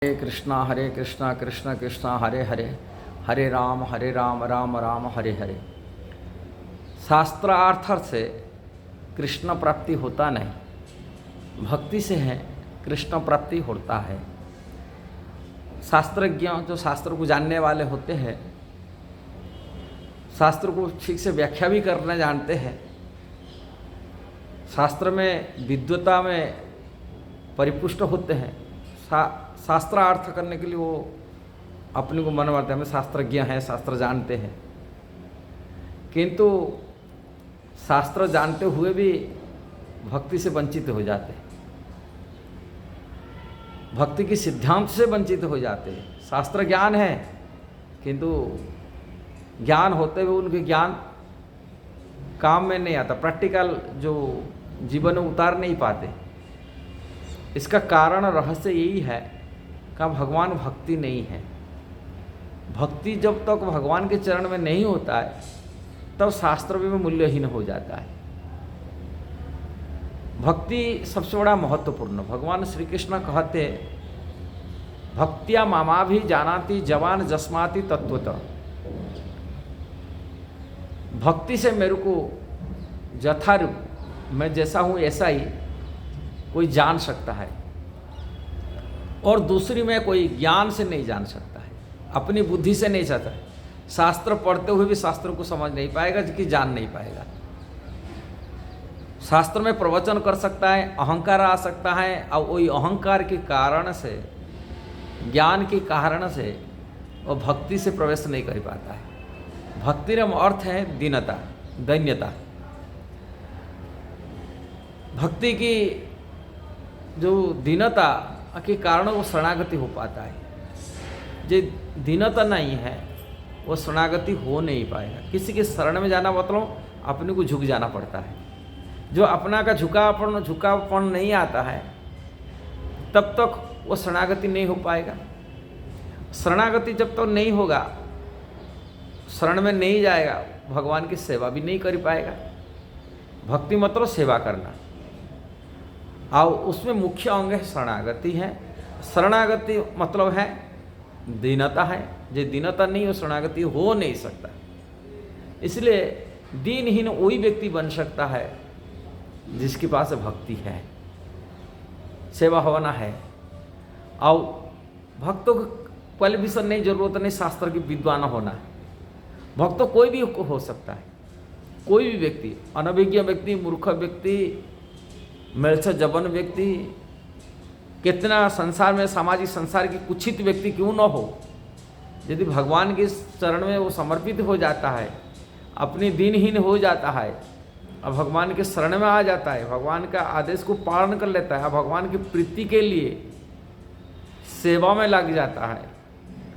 हरे कृष्णा कृष्ण कृष्ण हरे हरे, हरे राम राम राम हरे हरे। शास्त्रार्थ से कृष्ण प्राप्ति होता नहीं, भक्ति से है कृष्ण प्राप्ति होता है। शास्त्रज्ञ जो शास्त्र को जानने वाले होते हैं, शास्त्र को ठीक से व्याख्या भी करना जानते हैं, शास्त्र में विद्वता में परिपुष्ट होते हैं, शास्त्रार्थ करने के लिए वो अपने को मनवाते हैं, हमें शास्त्रज्ञ हैं, शास्त्र जानते हैं। किंतु शास्त्र जानते हुए भी भक्ति से वंचित हो जाते हैं, भक्ति की सिद्धांत से वंचित हो जाते हैं। शास्त्र ज्ञान है किंतु ज्ञान होते हुए उनके ज्ञान काम में नहीं आता, प्रैक्टिकल जो जीवन में उतार नहीं पाते। इसका कारण रहस्य यही है कि भगवान भक्ति नहीं है। भक्ति जब तक भगवान के चरण में नहीं होता है तब शास्त्र भी मूल्यहीन हो जाता है। भक्ति सबसे बड़ा महत्वपूर्ण। भगवान श्री कृष्ण कहते भक्तिया मामा भी जानाति जवान जस्माति तत्वतः। भक्ति से मेरे को यथारूप मैं जैसा हूँ ऐसा ही कोई जान सकता है, और दूसरी में कोई ज्ञान से नहीं जान सकता है, अपनी बुद्धि से नहीं सकता है। शास्त्र पढ़ते हुए भी शास्त्र को समझ नहीं पाएगा, कि जान नहीं पाएगा। शास्त्र में प्रवचन कर सकता है, अहंकार आ सकता है, और वही अहंकार के कारण से, ज्ञान के कारण से वो भक्ति से प्रवेश नहीं कर पाता है। भक्ति का अर्थ है दीनता, दैन्यता। भक्ति की जो दीनता के कारण वो शरणागति हो पाता है। जो दीनता नहीं है वो शरणागति हो नहीं पाएगा। किसी के शरण में जाना मतलब अपने को झुक जाना पड़ता है। जो अपना का झुकावपन नहीं आता है तब तक वो शरणागति नहीं हो पाएगा। शरणागति जब तक नहीं होगा, शरण में नहीं जाएगा, भगवान की सेवा भी नहीं कर पाएगा। भक्ति मतलब सेवा करना, और उसमें मुख्य अंग है शरणागति है। शरणागति मतलब है दीनता है। जो दीनता नहीं हो शरणागति हो नहीं सकता। इसलिए दीनहीन वही व्यक्ति बन सकता है जिसके पास भक्ति है, सेवा होना है। और भक्तों को क्वालिफिकेशन नहीं, जरूरत नहीं शास्त्र की विद्वान होना है। भक्त कोई भी हो सकता है, कोई भी व्यक्ति, अनभिज्ञ व्यक्ति, मूर्ख व्यक्ति, मृष जबन व्यक्ति, कितना संसार में सामाजिक संसार की कुछित व्यक्ति क्यों न हो, यदि भगवान के चरण में वो समर्पित हो जाता है, अपनी दीनहीन हो जाता है, और भगवान के शरण में आ जाता है, भगवान का आदेश को पालन कर लेता है, भगवान की प्रीति के लिए सेवा में लग जाता है,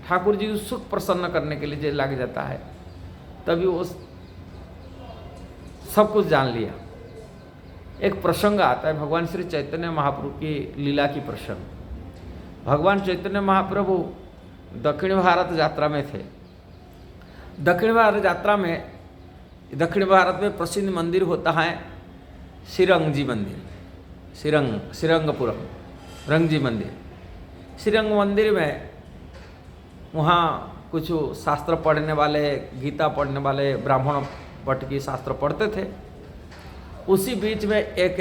ठाकुर जी को सुख प्रसन्न करने के लिए लग जाता है, तभी वो सब कुछ जान लिया। एक प्रसंग आता है भगवान श्री चैतन्य महाप्रभु की लीला की प्रसंग। भगवान चैतन्य महाप्रभु दक्षिण भारत यात्रा में थे। दक्षिण भारत यात्रा में, दक्षिण भारत में प्रसिद्ध मंदिर होता है श्रीरंग जी मंदिर, श्रीरंगपुरम रंग जी मंदिर। श्रीरंग मंदिर में वहाँ कुछ शास्त्र पढ़ने वाले, गीता पढ़ने वाले ब्राह्मण भट्ट की शास्त्र पढ़ते थे। उसी बीच में एक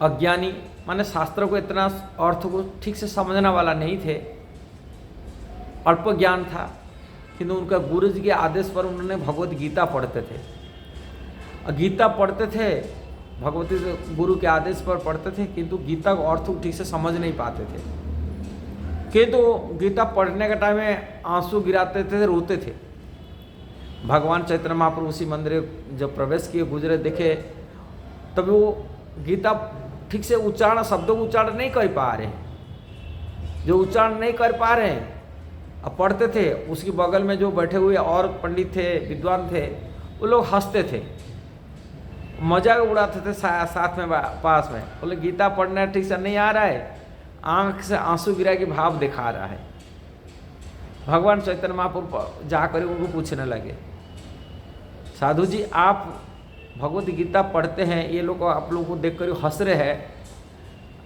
अज्ञानी, माने शास्त्र को इतना अर्थ को ठीक से समझने वाला नहीं थे, अल्प ज्ञान था, किंतु उनका गुरु जी के आदेश पर उन्होंने भगवत गीता पढ़ते थे। गीता पढ़ते थे, भगवती गुरु के आदेश पर पढ़ते थे, किंतु गीता का अर्थ ठीक से समझ नहीं पाते थे। किंतु गीता पढ़ने के टाइम में आंसू गिराते थे, रोते थे। भगवान चैतन्य महाप्रभु उसी मंदिर जब प्रवेश किए, गुजरे, देखे, तब वो गीता ठीक से उच्चारण, शब्दों को उच्चारण नहीं कर पा रहे। जो उच्चारण नहीं कर पा रहे अब पढ़ते थे, उसके बगल में जो बैठे हुए और पंडित थे, विद्वान थे, वो लोग हंसते थे, मजाक उड़ाते थे साथ में, पास में। बोले गीता पढ़ना ठीक से नहीं आ रहा है, आंख से आंसू गिरा के भाव दिखा रहा है। भगवान चैतन्य महाप्रभु जाकर उनको पूछने लगे, साधु जी आप भगवत गीता पढ़ते हैं, ये लोग आप लोगों को देखकर हंस रहे हैं,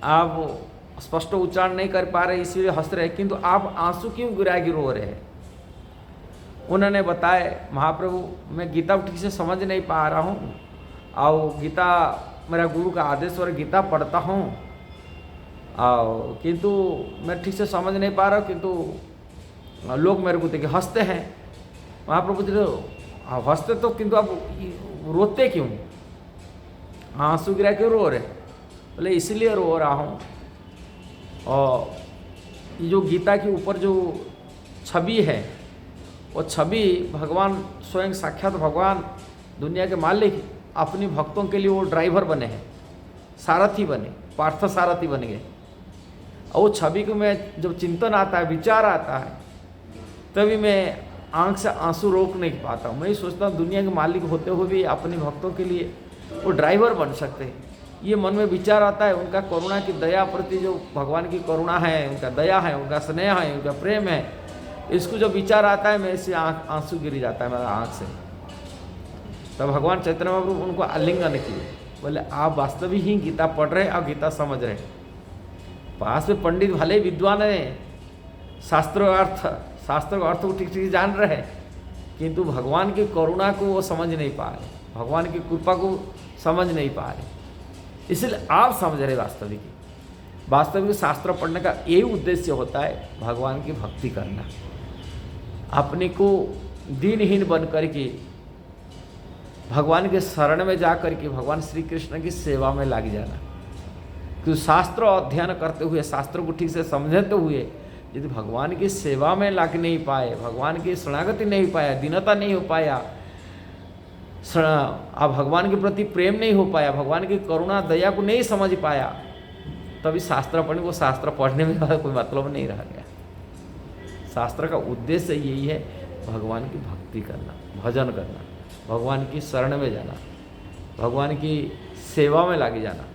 आप स्पष्ट उच्चारण नहीं कर पा रहे इसलिए हंस रहे, किंतु आप आंसू क्यों गिरा के रो रहे हैं? उन्होंने बताया, महाप्रभु मैं गीता ठीक से समझ नहीं पा रहा हूँ, और गीता मेरा गुरु का आदेश और गीता पढ़ता हूँ, और किंतु मैं ठीक से समझ नहीं पा रहा हूँ, किंतु लोग मेरे को देखे हंसते हैं। महाप्रभु जी आप हंसते तो, किंतु आप रोते क्यों? आंसू गिरा क्यों रो रहे? बोले इसलिए रो रहा हूँ, और ये जो गीता के ऊपर जो छवि है, वो छवि भगवान स्वयं साक्षात भगवान दुनिया के मालिक अपनी भक्तों के लिए वो ड्राइवर बने हैं, सारथी बने, पार्थ सारथी बन गए। और वो छवि को मैं जब चिंतन आता है, विचार आता है, तभी मैं आंख से आंसू रोक नहीं पाता हूँ। मैं सोचता हूँ दुनिया के मालिक होते हुए भी अपने भक्तों के लिए वो ड्राइवर बन सकते हैं। ये मन में विचार आता है, उनका करुणा की दया प्रति जो भगवान की करुणा है, उनका दया है, उनका स्नेह है, उनका प्रेम है, इसको जब विचार आता है मेरे से आंसू गिर जाता है मेरा आँख से। तब भगवान चैतन्य महाप्रभु उनको आलिंगन किए, बोले आप वास्तविक ही गीता पढ़ रहे और गीता समझ रहे। पास में पंडित भले विद्वान है, शास्त्र का अर्थ को ठीक ठीक जान रहे हैं, किंतु भगवान की करुणा को वो समझ नहीं पा रहे, भगवान की कृपा को समझ नहीं पा रहे। इसलिए आप समझ रहे वास्तविक शास्त्र पढ़ने का यही उद्देश्य होता है, भगवान की भक्ति करना, अपने को दीनहीन बन करके भगवान के शरण में जा करके भगवान श्री कृष्ण की सेवा में लग जाना। क्योंकि शास्त्र अध्ययन करते हुए, शास्त्र को ठीक से समझते हुए यदि भगवान की सेवा में लग नहीं पाए, भगवान की शरणागति नहीं पाया, दीनता नहीं हो पाया, अब भगवान के प्रति प्रेम नहीं हो पाया, भगवान की करुणा दया को नहीं समझ पाया, तभी शास्त्र पढ़ने को शास्त्र पढ़ने में कोई मतलब नहीं रह गया। शास्त्र का उद्देश्य यही है, भगवान की भक्ति करना, भजन करना, भगवान की शरण में जाना, भगवान की सेवा में लागे जाना।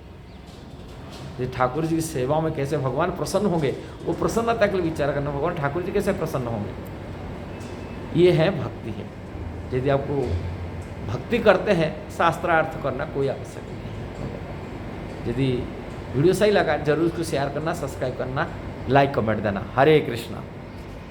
ये ठाकुर जी की सेवा में कैसे भगवान प्रसन्न होंगे, वो प्रसन्नता के लिए विचार करना, भगवान ठाकुर जी कैसे प्रसन्न होंगे, ये है भक्ति है। यदि आपको भक्ति करते हैं, शास्त्रार्थ करना कोई आवश्यक नहीं है। यदि वीडियो सही लगा जरूर उसको शेयर करना, सब्सक्राइब करना, लाइक कमेंट देना। हरे कृष्णा।